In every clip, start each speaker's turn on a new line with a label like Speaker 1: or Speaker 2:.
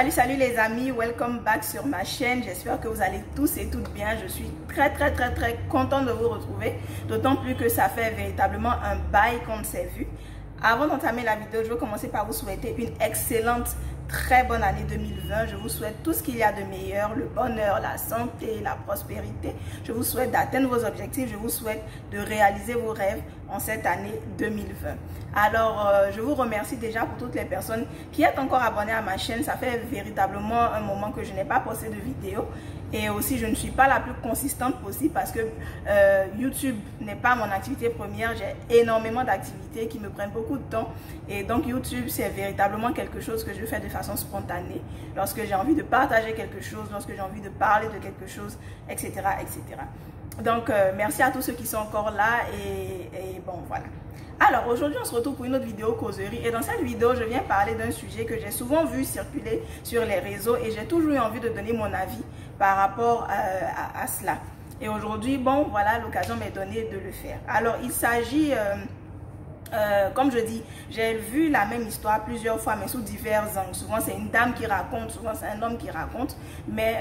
Speaker 1: Salut les amis, welcome back sur ma chaîne. J'espère que vous allez tous et toutes bien. Je suis très contente de vous retrouver, d'autant plus que ça fait véritablement un bail qu'on ne s'est vu. Avant d'entamer la vidéo, je veux commencer par vous souhaiter une excellente, très bonne année 2020. Je vous souhaite tout ce qu'il y a de meilleur, le bonheur, la santé, la prospérité. Je vous souhaite d'atteindre vos objectifs. Je vous souhaite de réaliser vos rêves en cette année 2020. Alors, je vous remercie déjà pour toutes les personnes qui êtes encore abonnées à ma chaîne. Ça fait véritablement un moment que je n'ai pas posté de vidéo. Et aussi, je ne suis pas la plus consistante possible parce que YouTube n'est pas mon activité première. J'ai énormément d'activités qui me prennent beaucoup de temps. Et donc, YouTube, c'est véritablement quelque chose que je fais de façon spontanée. Lorsque j'ai envie de partager quelque chose, lorsque j'ai envie de parler de quelque chose, etc. etc. Donc, merci à tous ceux qui sont encore là. Et bon, voilà. Alors, aujourd'hui, on se retrouve pour une autre vidéo causerie. Et dans cette vidéo, je viens parler d'un sujet que j'ai souvent vu circuler sur les réseaux. Et j'ai toujours eu envie de donner mon avis par rapport à cela. Et aujourd'hui, bon, voilà, l'occasion m'est donnée de le faire. Alors, il s'agit... comme je dis, j'ai vu la même histoire plusieurs fois, mais sous divers angles. Souvent, c'est une dame qui raconte, souvent, c'est un homme qui raconte. Mais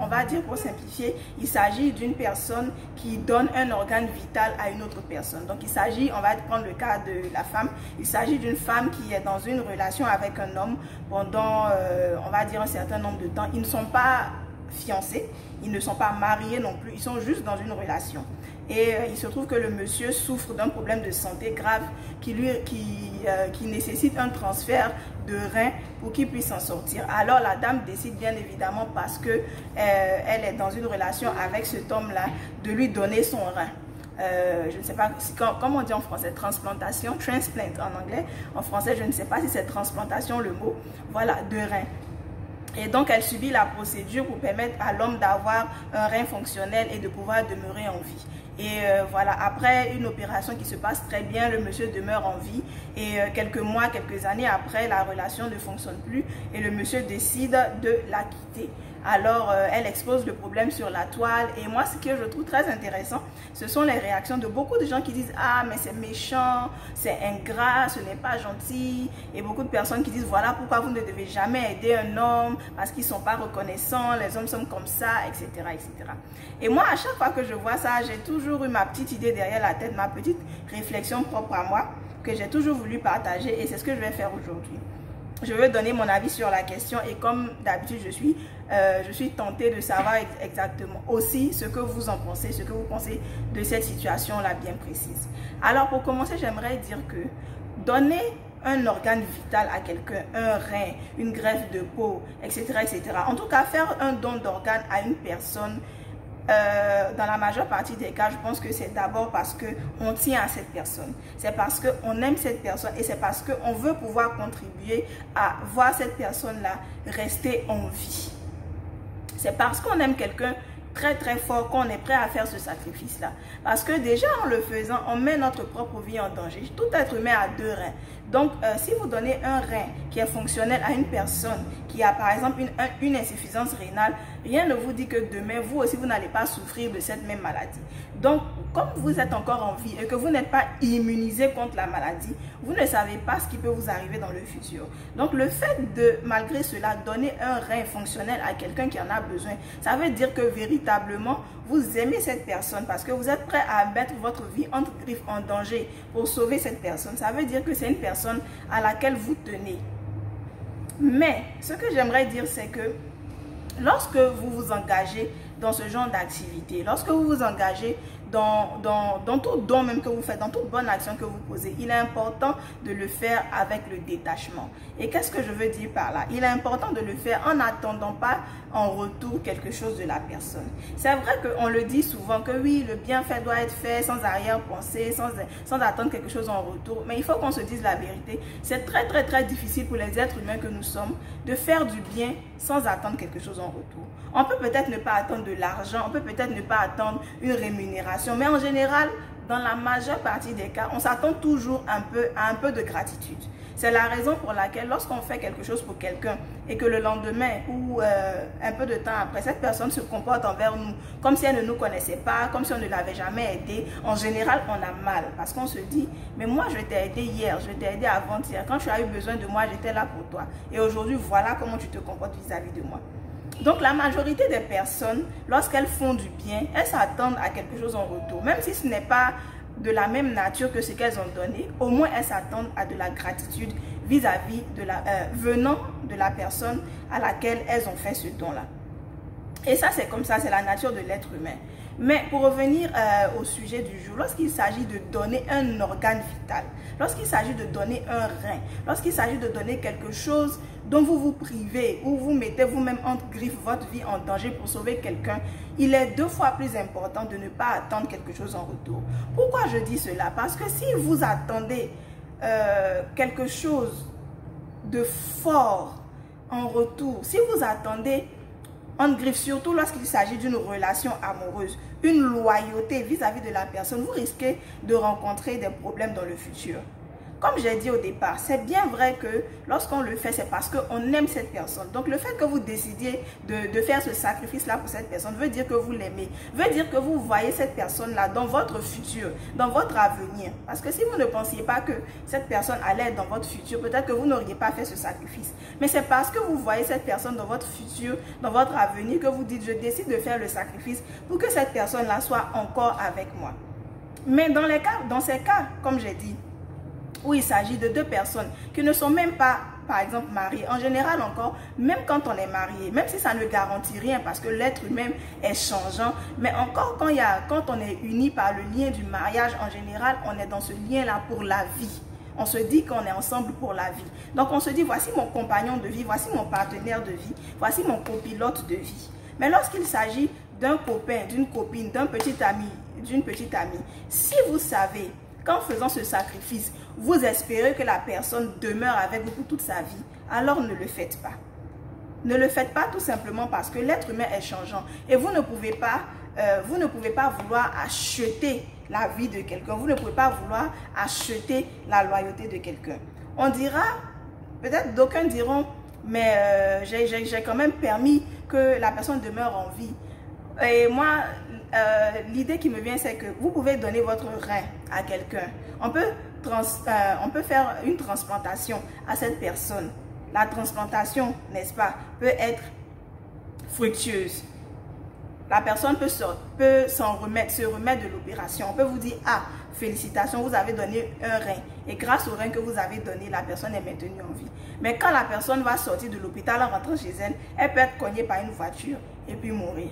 Speaker 1: on va dire, pour simplifier, il s'agit d'une personne qui donne un organe vital à une autre personne. Donc, il s'agit, on va prendre le cas de la femme, il s'agit d'une femme qui est dans une relation avec un homme pendant, on va dire, un certain nombre de temps. Ils ne sont pas fiancés, ils ne sont pas mariés non plus, ils sont juste dans une relation. Et il se trouve que le monsieur souffre d'un problème de santé grave qui nécessite un transfert de rein pour qu'il puisse s'en sortir. Alors la dame décide bien évidemment, parce que elle est dans une relation avec cet homme-là, de lui donner son rein. Je ne sais pas comment on dit en français, transplantation, transplant en anglais. En français, je ne sais pas si c'est transplantation le mot. Voilà, de rein. Et donc, elle subit la procédure pour permettre à l'homme d'avoir un rein fonctionnel et de pouvoir demeurer en vie. Et voilà, après une opération qui se passe très bien, le monsieur demeure en vie. Et quelques mois, quelques années après, la relation ne fonctionne plus et le monsieur décide de la quitter. Alors, elle expose le problème sur la toile. Et moi, ce que je trouve très intéressant, ce sont les réactions de beaucoup de gens qui disent « Ah, mais c'est méchant, c'est ingrat, ce n'est pas gentil. » Et beaucoup de personnes qui disent « Voilà pourquoi vous ne devez jamais aider un homme parce qu'ils ne sont pas reconnaissants, les hommes sont comme ça, etc. etc. » Et moi, à chaque fois que je vois ça, j'ai toujours eu ma petite idée derrière la tête, ma petite réflexion propre à moi que j'ai toujours voulu partager, et c'est ce que je vais faire aujourd'hui. Je veux donner mon avis sur la question, et comme d'habitude, je suis tentée de savoir exactement aussi ce que vous en pensez, ce que vous pensez de cette situation-là bien précise. Alors, pour commencer, j'aimerais dire que donner un organe vital à quelqu'un, un rein, une greffe de peau, etc., etc. En tout cas, faire un don d'organe à une personne, dans la majeure partie des cas, je pense que c'est d'abord parce qu'on tient à cette personne. C'est parce qu'on aime cette personne et c'est parce qu'on veut pouvoir contribuer à voir cette personne-là rester en vie. C'est parce qu'on aime quelqu'un très fort qu'on est prêt à faire ce sacrifice-là. Parce que déjà en le faisant, on met notre propre vie en danger. Tout être humain a deux reins. Donc, si vous donnez un rein qui est fonctionnel à une personne qui a par exemple une insuffisance rénale, rien ne vous dit que demain, vous aussi, vous n'allez pas souffrir de cette même maladie. Donc, comme vous êtes encore en vie et que vous n'êtes pas immunisé contre la maladie, vous ne savez pas ce qui peut vous arriver dans le futur. Donc, le fait de, malgré cela, donner un rein fonctionnel à quelqu'un qui en a besoin, ça veut dire que véritablement, vous aimez cette personne parce que vous êtes prêt à mettre votre vie entre griffes en danger pour sauver cette personne. Ça veut dire que c'est une personne à laquelle vous tenez. Mais ce que j'aimerais dire, c'est que lorsque vous vous engagez dans ce genre d'activité, lorsque vous vous engagez dans tout don même que vous faites, dans toute bonne action que vous posez, il est important de le faire avec le détachement. Et qu'est-ce que je veux dire par là? Il est important de le faire en n'attendant pas en retour quelque chose de la personne. C'est vrai qu'on le dit souvent que oui, le bienfait doit être fait sans arrière-pensée, sans attendre quelque chose en retour. Mais il faut qu'on se dise la vérité. C'est très difficile pour les êtres humains que nous sommes de faire du bien sans attendre quelque chose en retour. On peut peut-être ne pas attendre de l'argent, on peut peut-être ne pas attendre une rémunération, mais en général, dans la majeure partie des cas, on s'attend toujours à un peu de gratitude. C'est la raison pour laquelle lorsqu'on fait quelque chose pour quelqu'un et que le lendemain ou un peu de temps après, cette personne se comporte envers nous comme si elle ne nous connaissait pas, comme si on ne l'avait jamais aidé, en général, on a mal. Parce qu'on se dit, mais moi, je t'ai aidé hier, je t'ai aidé avant-hier. Quand tu as eu besoin de moi, j'étais là pour toi. Et aujourd'hui, voilà comment tu te comportes vis-à-vis de moi. Donc, la majorité des personnes, lorsqu'elles font du bien, elles s'attendent à quelque chose en retour. Même si ce n'est pas de la même nature que ce qu'elles ont donné, au moins elles s'attendent à de la gratitude vis-à-vis de venant de la personne à laquelle elles ont fait ce don-là. Et ça, c'est comme ça, c'est la nature de l'être humain. Mais pour revenir au sujet du jour, lorsqu'il s'agit de donner un organe vital, lorsqu'il s'agit de donner un rein, lorsqu'il s'agit de donner quelque chose dont vous vous privez ou vous mettez vous-même entre griffes votre vie en danger pour sauver quelqu'un, il est 2 fois plus important de ne pas attendre quelque chose en retour. Pourquoi je dis cela? Parce que si vous attendez quelque chose de fort en retour, si vous attendez en griffe, surtout lorsqu'il s'agit d'une relation amoureuse, une loyauté vis-à-vis de la personne, vous risquez de rencontrer des problèmes dans le futur. Comme j'ai dit au départ, c'est bien vrai que lorsqu'on le fait, c'est parce qu'on aime cette personne. Donc le fait que vous décidiez de faire ce sacrifice-là pour cette personne veut dire que vous l'aimez, veut dire que vous voyez cette personne-là dans votre futur, dans votre avenir. Parce que si vous ne pensiez pas que cette personne allait être dans votre futur, peut-être que vous n'auriez pas fait ce sacrifice. Mais c'est parce que vous voyez cette personne dans votre futur, dans votre avenir, que vous dites, je décide de faire le sacrifice pour que cette personne-là soit encore avec moi. Mais dans ces cas, comme j'ai dit, où il s'agit de 2 personnes qui ne sont même pas, par exemple, mariées. En général encore, même quand on est marié, même si ça ne garantit rien parce que l'être humain est changeant, mais encore quand on est unis par le lien du mariage, en général, on est dans ce lien-là pour la vie. On se dit qu'on est ensemble pour la vie. Donc on se dit, voici mon compagnon de vie, voici mon partenaire de vie, voici mon copilote de vie. Mais lorsqu'il s'agit d'un copain, d'une copine, d'un petit ami, d'une petite amie, si vous savez qu'en faisant ce sacrifice, vous espérez que la personne demeure avec vous pour toute sa vie, alors ne le faites pas. Ne le faites pas tout simplement parce que l'être humain est changeant et vous ne pouvez pas vouloir acheter la vie de quelqu'un, vous ne pouvez pas vouloir acheter la loyauté de quelqu'un. On dira, peut-être d'aucuns diront, mais j'ai quand même permis que la personne demeure en vie. Et moi, l'idée qui me vient, c'est que vous pouvez donner votre rein à quelqu'un. On peut faire une transplantation à cette personne. La transplantation, n'est-ce pas, peut être fructueuse. La personne peut se remettre de l'opération. On peut vous dire, ah, félicitations, vous avez donné un rein. Et grâce au rein que vous avez donné, la personne est maintenue en vie. Mais quand la personne va sortir de l'hôpital en rentrant chez elle, elle peut être cognée par une voiture et puis mourir.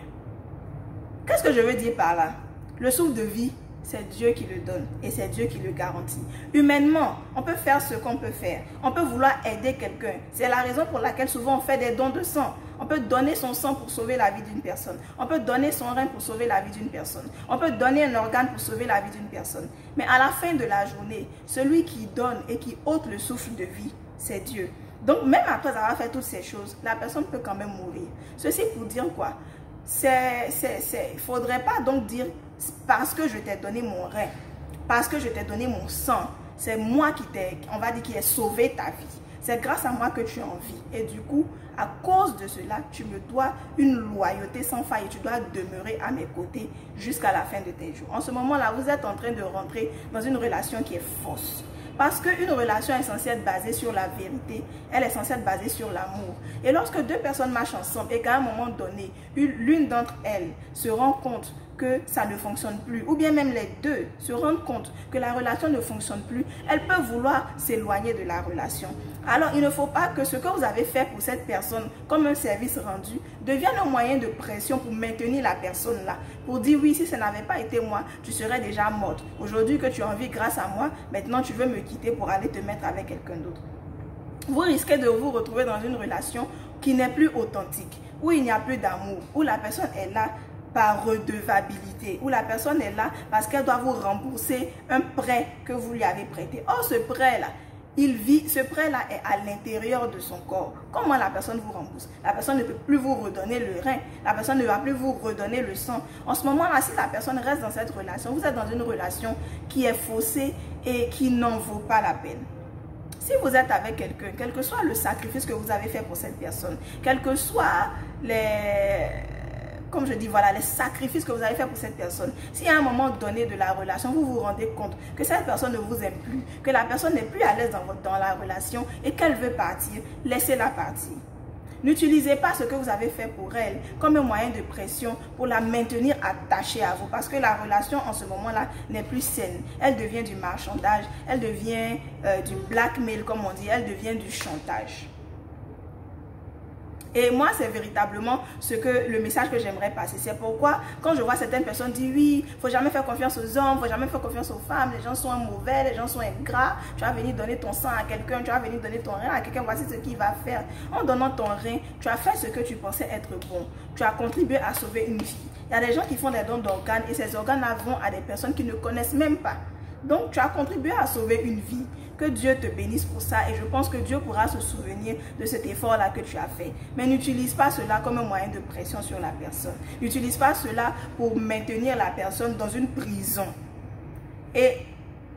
Speaker 1: Qu'est-ce que je veux dire par là? Le souffle de vie, c'est Dieu qui le donne et c'est Dieu qui le garantit. Humainement, on peut faire ce qu'on peut faire. On peut vouloir aider quelqu'un. C'est la raison pour laquelle souvent on fait des dons de sang. On peut donner son sang pour sauver la vie d'une personne. On peut donner son rein pour sauver la vie d'une personne. On peut donner un organe pour sauver la vie d'une personne. Mais à la fin de la journée, celui qui donne et qui ôte le souffle de vie, c'est Dieu. Donc même après avoir fait toutes ces choses, la personne peut quand même mourir. Ceci pour dire quoi? Il ne faudrait pas donc dire parce que je t'ai donné mon rein, parce que je t'ai donné mon sang, c'est moi qui ai sauvé ta vie. C'est grâce à moi que tu es en vie. Et du coup, à cause de cela, tu me dois une loyauté sans faille et tu dois demeurer à mes côtés jusqu'à la fin de tes jours. En ce moment-là, vous êtes en train de rentrer dans une relation qui est fausse. Parce qu'une relation est censée être basée sur la vérité, elle est censée être basée sur l'amour. Et lorsque 2 personnes marchent ensemble et qu'à un moment donné, l'une d'entre elles se rend compte que ça ne fonctionne plus, ou bien même les deux se rendent compte que la relation ne fonctionne plus, elles peuvent vouloir s'éloigner de la relation. Alors il ne faut pas que ce que vous avez fait pour cette personne comme un service rendu devienne un moyen de pression pour maintenir la personne là, pour dire oui, si ça n'avait pas été moi, tu serais déjà morte. Aujourd'hui que tu as envie grâce à moi, maintenant tu veux me quitter pour aller te mettre avec quelqu'un d'autre. Vous risquez de vous retrouver dans une relation qui n'est plus authentique, où il n'y a plus d'amour, où la personne est là par redevabilité, où la personne est là parce qu'elle doit vous rembourser un prêt que vous lui avez prêté. Or, ce prêt-là, ce prêt-là est à l'intérieur de son corps. Comment la personne vous rembourse? La personne ne peut plus vous redonner le rein, la personne ne va plus vous redonner le sang. En ce moment-là, si la personne reste dans cette relation, vous êtes dans une relation qui est faussée et qui n'en vaut pas la peine. Si vous êtes avec quelqu'un, quel que soit le sacrifice que vous avez fait pour cette personne, quel que soit comme je dis, voilà, les sacrifices que vous avez fait pour cette personne, si à un moment donné de la relation, vous vous rendez compte que cette personne ne vous aime plus, que la personne n'est plus à l'aise dans la relation et qu'elle veut partir, laissez-la partir. N'utilisez pas ce que vous avez fait pour elle comme un moyen de pression pour la maintenir attachée à vous. Parce que la relation en ce moment-là n'est plus saine. Elle devient du marchandage, elle devient du blackmail comme on dit, elle devient du chantage. Et moi, c'est véritablement le message que j'aimerais passer. C'est pourquoi, quand je vois certaines personnes dire oui, il ne faut jamais faire confiance aux hommes, il ne faut jamais faire confiance aux femmes, les gens sont mauvais, les gens sont ingrats, tu vas venir donner ton sang à quelqu'un, tu vas venir donner ton rein à quelqu'un, voici ce qu'il va faire. En donnant ton rein, tu as fait ce que tu pensais être bon. Tu as contribué à sauver une vie. Il y a des gens qui font des dons d'organes et ces organes-là vont à des personnes qui ne connaissent même pas. Donc, tu as contribué à sauver une vie. Que Dieu te bénisse pour ça et je pense que Dieu pourra se souvenir de cet effort-là que tu as fait. Mais n'utilise pas cela comme un moyen de pression sur la personne. N'utilise pas cela pour maintenir la personne dans une prison. Et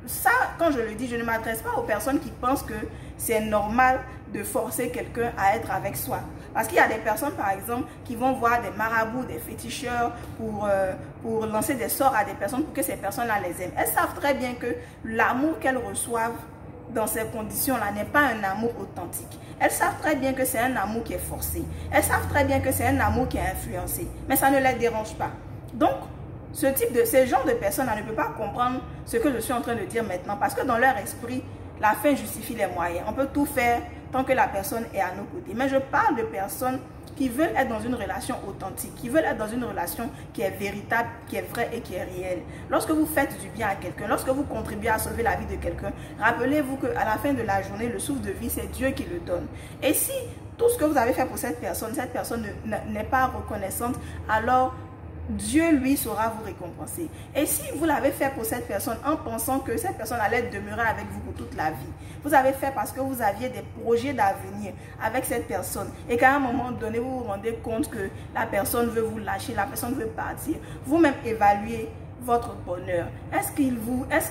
Speaker 1: ça, quand je le dis, je ne m'adresse pas aux personnes qui pensent que c'est normal de forcer quelqu'un à être avec soi. Parce qu'il y a des personnes, par exemple, qui vont voir des marabouts, des féticheurs pour lancer des sorts à des personnes pour que ces personnes-là les aiment. Elles savent très bien que l'amour qu'elles reçoivent dans ces conditions-là n'est pas un amour authentique. Elles savent très bien que c'est un amour qui est forcé. Elles savent très bien que c'est un amour qui est influencé. Mais ça ne les dérange pas. Donc, ce genre de personnes-là ne peut pas comprendre ce que je suis en train de dire maintenant. Parce que dans leur esprit, la fin justifie les moyens. On peut tout faire tant que la personne est à nos côtés. Mais je parle de personnes qui veulent être dans une relation authentique, qui veulent être dans une relation qui est véritable, qui est vraie et qui est réelle. Lorsque vous faites du bien à quelqu'un, lorsque vous contribuez à sauver la vie de quelqu'un, rappelez-vous qu'à la fin de la journée, le souffle de vie, c'est Dieu qui le donne. Et si tout ce que vous avez fait pour cette personne n'est pas reconnaissante, alors Dieu, lui, saura vous récompenser. Et si vous l'avez fait pour cette personne en pensant que cette personne allait demeurer avec vous pour toute la vie, vous avez fait parce que vous aviez des projets d'avenir avec cette personne et qu'à un moment donné, vous vous rendez compte que la personne veut vous lâcher, la personne veut partir, vous-même évaluez votre bonheur. Est-ce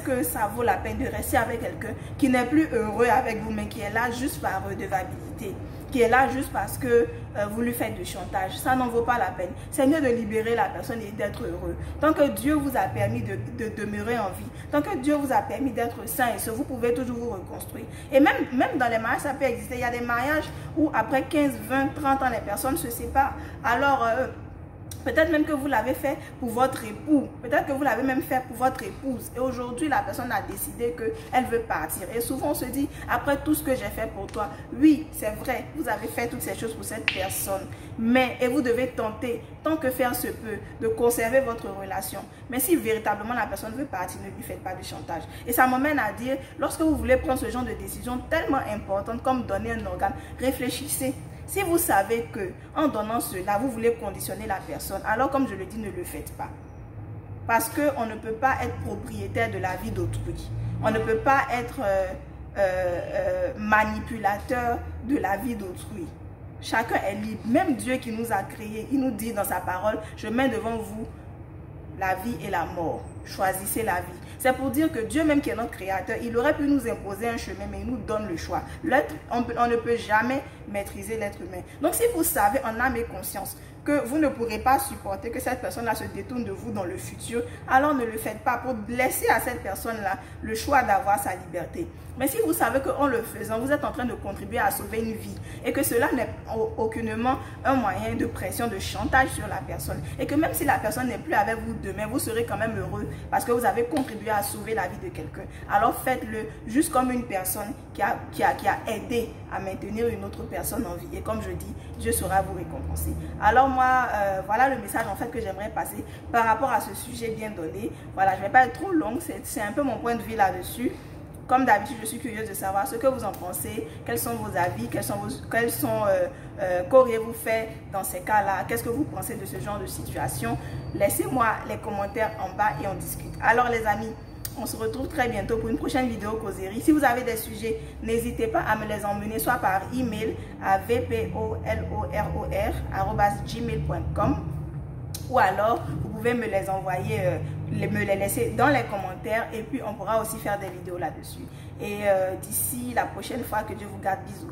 Speaker 1: que ça vaut la peine de rester avec quelqu'un qui n'est plus heureux avec vous, mais qui est là juste par redevabilité, qui est là juste parce que vous lui faites du chantage? Ça n'en vaut pas la peine. C'est mieux de libérer la personne et d'être heureux. Tant que Dieu vous a permis de demeurer en vie, tant que Dieu vous a permis d'être sain et sauf, vous pouvez toujours vous reconstruire. Et même dans les mariages, ça peut exister. Il y a des mariages où après 15, 20, 30 ans, les personnes se séparent. Alors, peut-être même que vous l'avez fait pour votre époux. Peut-être que vous l'avez même fait pour votre épouse. Et aujourd'hui, la personne a décidé qu'elle veut partir. Et souvent, on se dit, après tout ce que j'ai fait pour toi, oui, c'est vrai, vous avez fait toutes ces choses pour cette personne. Et vous devez tenter, tant que faire se peut, de conserver votre relation. Mais si véritablement la personne veut partir, ne lui faites pas de chantage. Et ça m'amène à dire, lorsque vous voulez prendre ce genre de décision tellement importante comme donner un organe, réfléchissez. Si vous savez que en donnant cela, vous voulez conditionner la personne, alors comme je le dis, ne le faites pas. Parce qu'on ne peut pas être propriétaire de la vie d'autrui. On ne peut pas être manipulateur de la vie d'autrui. Chacun est libre. Même Dieu qui nous a créés, il nous dit dans sa parole, je mets devant vous la vie et la mort. Choisissez la vie. C'est pour dire que Dieu même qui est notre créateur, il aurait pu nous imposer un chemin, mais il nous donne le choix. On ne peut jamais maîtriser l'être humain. Donc si vous savez en âme et conscience que vous ne pourrez pas supporter que cette personne-là se détourne de vous dans le futur, alors ne le faites pas pour laisser à cette personne-là le choix d'avoir sa liberté. Mais si vous savez qu'en le faisant, vous êtes en train de contribuer à sauver une vie et que cela n'est aucunement un moyen de pression, de chantage sur la personne et que même si la personne n'est plus avec vous demain, vous serez quand même heureux parce que vous avez contribué à sauver la vie de quelqu'un, alors faites-le juste comme une personne qui a aidé à maintenir une autre personne en vie. Et comme je dis, Dieu saura vous récompenser. Alors moi, voilà le message en fait que j'aimerais passer par rapport à ce sujet bien donné. Voilà, je ne vais pas être trop longue, c'est un peu mon point de vue là-dessus. Comme d'habitude, je suis curieuse de savoir ce que vous en pensez, quels sont vos avis, qu'auriez-vous fait dans ces cas-là, qu'est-ce que vous pensez de ce genre de situation. Laissez-moi les commentaires en bas et on discute. Alors les amis, on se retrouve très bientôt pour une prochaine vidéo causerie. Si vous avez des sujets, n'hésitez pas à me les emmener soit par email à vpoloror@gmail.com ou alors vous pouvez me les envoyer me les laisser dans les commentaires et puis on pourra aussi faire des vidéos là-dessus. Et d'ici la prochaine fois, que Dieu vous garde, bisous.